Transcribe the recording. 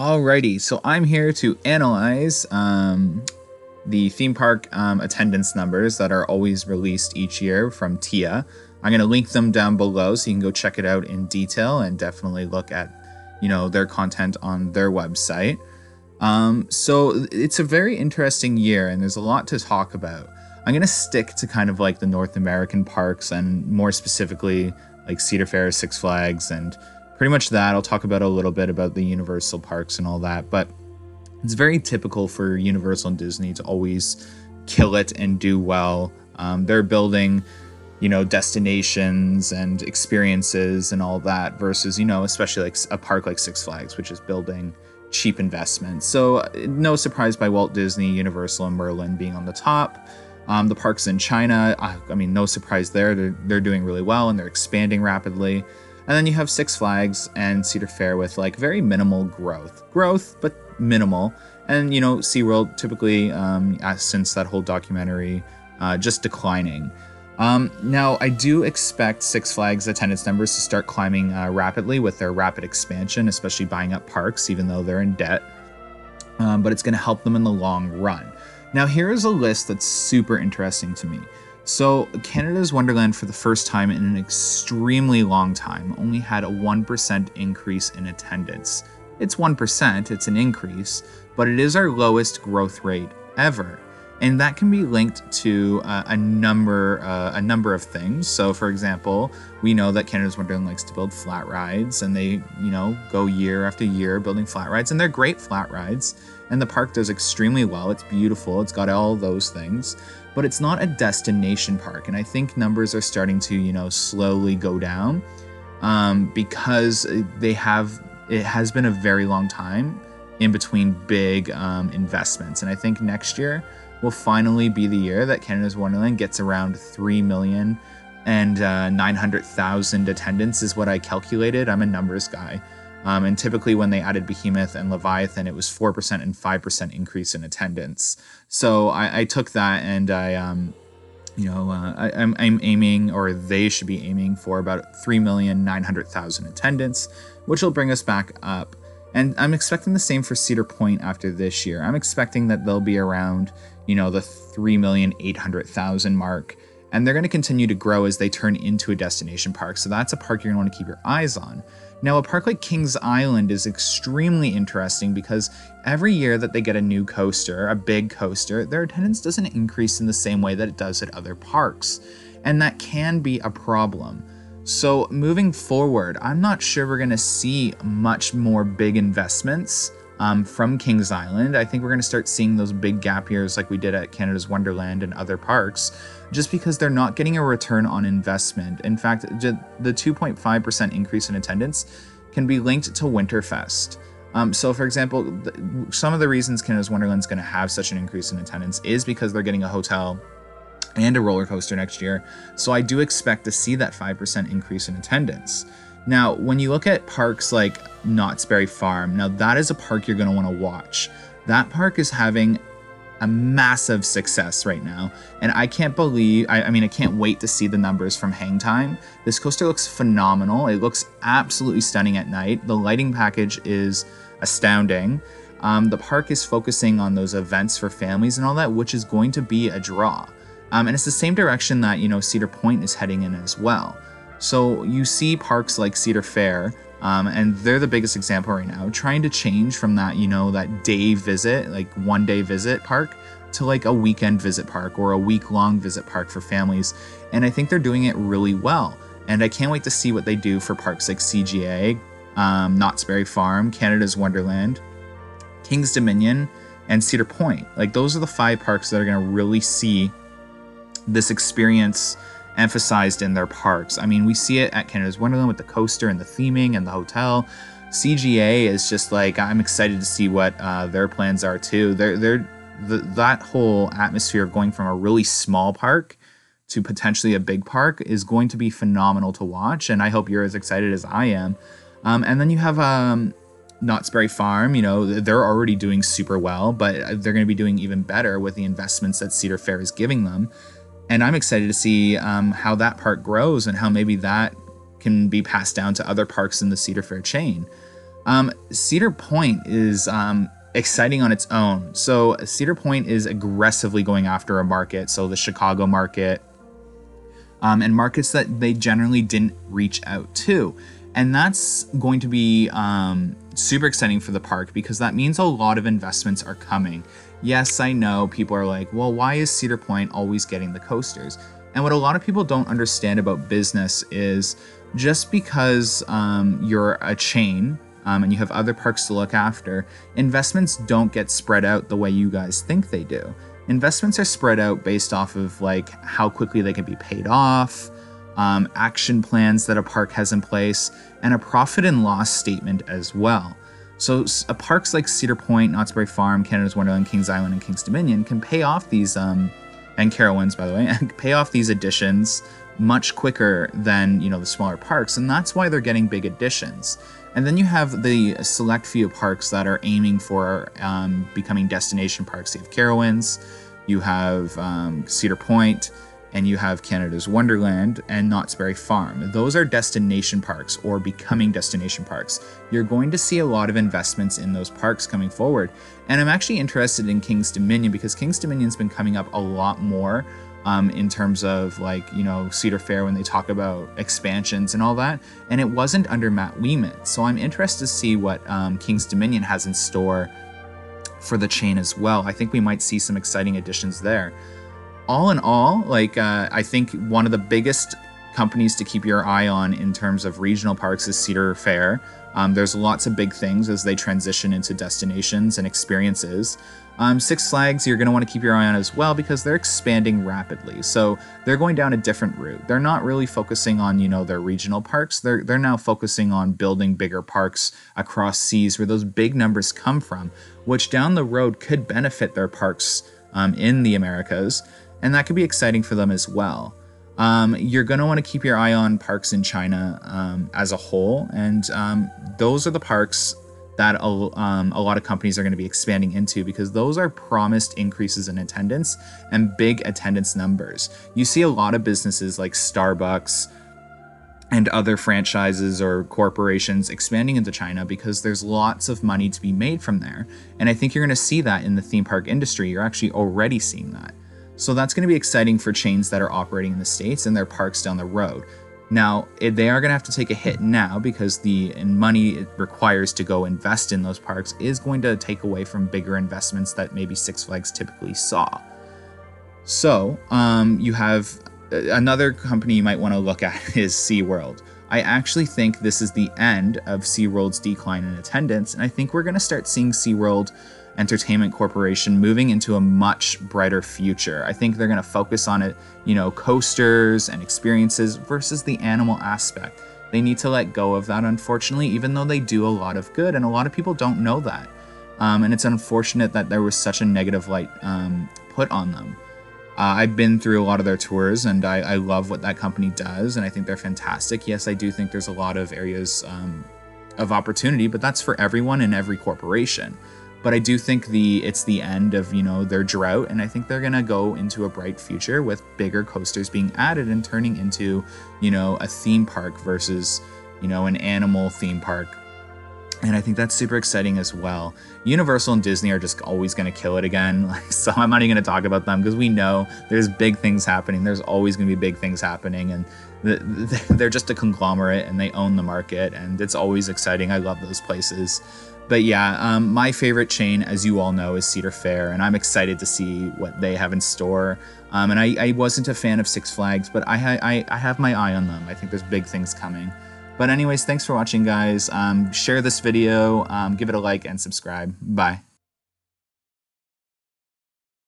Alrighty, so I'm here to analyze the theme park attendance numbers that are always released each year from TIA. I'm going to link them down below so you can go check it out in detail and definitely look at, their content on their website. So it's a very interesting year and there's a lot to talk about. I'm going to stick to kind of like the North American parks and more specifically like Cedar Fair, Six Flags, and pretty much that. I'll talk about a little bit about the Universal parks and all that, but it's very typical for Universal and Disney to always kill it and do well. They're building, destinations and experiences and all that versus, especially like a park like Six Flags, which is building cheap investments. So no surprise by Walt Disney, Universal, and Merlin being on the top. The parks in China, I mean, no surprise there. They're doing really well and they're expanding rapidly. And then you have Six Flags and Cedar Fair with like very minimal growth, but minimal. And, SeaWorld typically, since that whole documentary, just declining. Now, I do expect Six Flags attendance numbers to start climbing rapidly with their rapid expansion, especially buying up parks, even though they're in debt. But it's going to help them in the long run. Now, here is a list that's super interesting to me. So Canada's Wonderland, for the first time in an extremely long time, only had a 1% increase in attendance. It's 1%, it's an increase, but it is our lowest growth rate ever. And that can be linked to a number of things. So for example, we know that Canada's Wonderland likes to build flat rides, and they, go year after year building flat rides, and they're great flat rides. And the park does extremely well. It's beautiful. It's got all those things, but it's not a destination park. And I think numbers are starting to, slowly go down because it has been a very long time in between big investments. And I think next year will finally be the year that Canada's Wonderland gets around 3,900,000 attendance is what I calculated. I'm a numbers guy. And typically when they added Behemoth and Leviathan, it was 4% and 5% increase in attendance. So I took that and I'm aiming, or they should be aiming for about 3,900,000 attendance, which will bring us back up. And I'm expecting the same for Cedar Point after this year. I'm expecting that they'll be around, the 3,800,000 mark. And they're going to continue to grow as they turn into a destination park. So that's a park you're going to want to keep your eyes on. Now, a park like Kings Island is extremely interesting because every year that they get a new coaster, a big coaster, their attendance doesn't increase in the same way that it does at other parks. And that can be a problem. So moving forward, I'm not sure we're going to see much more big investments from Kings Island. I think we're going to start seeing those big gap years like we did at Canada's Wonderland and other parks, just because they're not getting a return on investment. In fact, the 2.5% increase in attendance can be linked to Winterfest. So for example, some of the reasons Canada's Wonderland is going to have such an increase in attendance is because they're getting a hotel and a roller coaster next year. So I do expect to see that 5% increase in attendance. Now, when you look at parks like Knott's Berry Farm, now that is a park you're going to want to watch. That park is having a massive success right now. And I can't believe, I can't wait to see the numbers from Hang Time. This coaster looks phenomenal. It looks absolutely stunning at night. The lighting package is astounding. The park is focusing on those events for families and all that, which is going to be a draw. And it's the same direction that, Cedar Point is heading in as well. So you see parks like Cedar Fair, and they're the biggest example right now, trying to change from that, that day visit, like 1 day visit park, to like a weekend visit park or a week-long visit park for families. And I think they're doing it really well. And I can't wait to see what they do for parks like CGA, Knott's Berry Farm, Canada's Wonderland, King's Dominion, and Cedar Point. Like, those are the 5 parks that are going to really see this experience emphasized in their parks. I mean, we see it at Canada's Wonderland with the coaster and the theming and the hotel. CGA is just like, I'm excited to see what their plans are too. That whole atmosphere of going from a really small park to potentially a big park is going to be phenomenal to watch, and I hope you're as excited as I am. And then you have Knott's Berry Farm. They're already doing super well, but they're going to be doing even better with the investments that Cedar Fair is giving them. And I'm excited to see how that park grows and how maybe that can be passed down to other parks in the Cedar Fair chain. Cedar Point is exciting on its own. So Cedar Point is aggressively going after a market, so the Chicago market, and markets that they generally didn't reach out to. And that's going to be super exciting for the park because that means a lot of investments are coming. Yes, I know people are like, well, why is Cedar Point always getting the coasters? And what a lot of people don't understand about business is just because you're a chain and you have other parks to look after, investments don't get spread out the way you guys think they do. Investments are spread out based off of like how quickly they can be paid off, action plans that a park has in place, and a profit and loss statement as well. So parks like Cedar Point, Knott's Berry Farm, Canada's Wonderland, Kings Island, and Kings Dominion can pay off these, and Carowinds, by the way, pay off these additions much quicker than, you know, the smaller parks, and that's why they're getting big additions. And then you have the select few parks that are aiming for becoming destination parks. You have Carowinds, you have Cedar Point, and you have Canada's Wonderland and Knott's Berry Farm. Those are destination parks or becoming destination parks. You're going to see a lot of investments in those parks coming forward. And I'm actually interested in Kings Dominion because Kings Dominion's been coming up a lot more in terms of like, you know, Cedar Fair when they talk about expansions and all that. And it wasn't under Matt Wieman. So I'm interested to see what Kings Dominion has in store for the chain as well. I think we might see some exciting additions there. All in all, like I think one of the biggest companies to keep your eye on in terms of regional parks is Cedar Fair. There's lots of big things as they transition into destinations and experiences. Six Flags, you're going to want to keep your eye on as well because they're expanding rapidly. So they're going down a different route. They're not really focusing on, you know, their regional parks. They're now focusing on building bigger parks across seas where those big numbers come from, which down the road could benefit their parks in the Americas. And that could be exciting for them as well. You're going to want to keep your eye on parks in China as a whole. And those are the parks that a lot of companies are going to be expanding into because those are promised increases in attendance and big attendance numbers. You see a lot of businesses like Starbucks and other franchises or corporations expanding into China because there's lots of money to be made from there. And I think you're going to see that in the theme park industry. You're actually already seeing that. So that's going to be exciting for chains that are operating in the States and their parks down the road. Now, they are going to have to take a hit now because the money it requires to go invest in those parks is going to take away from bigger investments that maybe Six Flags typically saw. So you have another company you might want to look at is SeaWorld. I actually think this is the end of SeaWorld's decline in attendance, and I think we're going to start seeing SeaWorld Entertainment Corporation moving into a much brighter future. I think they're going to focus on it, you know, coasters and experiences versus the animal aspect. They need to let go of that, unfortunately, even though they do a lot of good, and a lot of people don't know that. And it's unfortunate that there was such a negative light put on them. I've been through a lot of their tours, and I love what that company does, and I think they're fantastic. Yes, I do think there's a lot of areas of opportunity, but that's for everyone and every corporation. But I do think it's the end of, you know, their drought, and I think they're gonna go into a bright future with bigger coasters being added and turning into, you know, a theme park versus, you know, an animal theme park. And I think that's super exciting as well. Universal and Disney are just always going to kill it again. So I'm not even going to talk about them because we know there's big things happening. There's always going to be big things happening. And they're just a conglomerate and they own the market. And it's always exciting. I love those places. But yeah, my favorite chain, as you all know, is Cedar Fair. And I'm excited to see what they have in store. And I wasn't a fan of Six Flags, but I have my eye on them. I think there's big things coming. But anyways, thanks for watching, guys. Share this video, give it a like, and subscribe. Bye.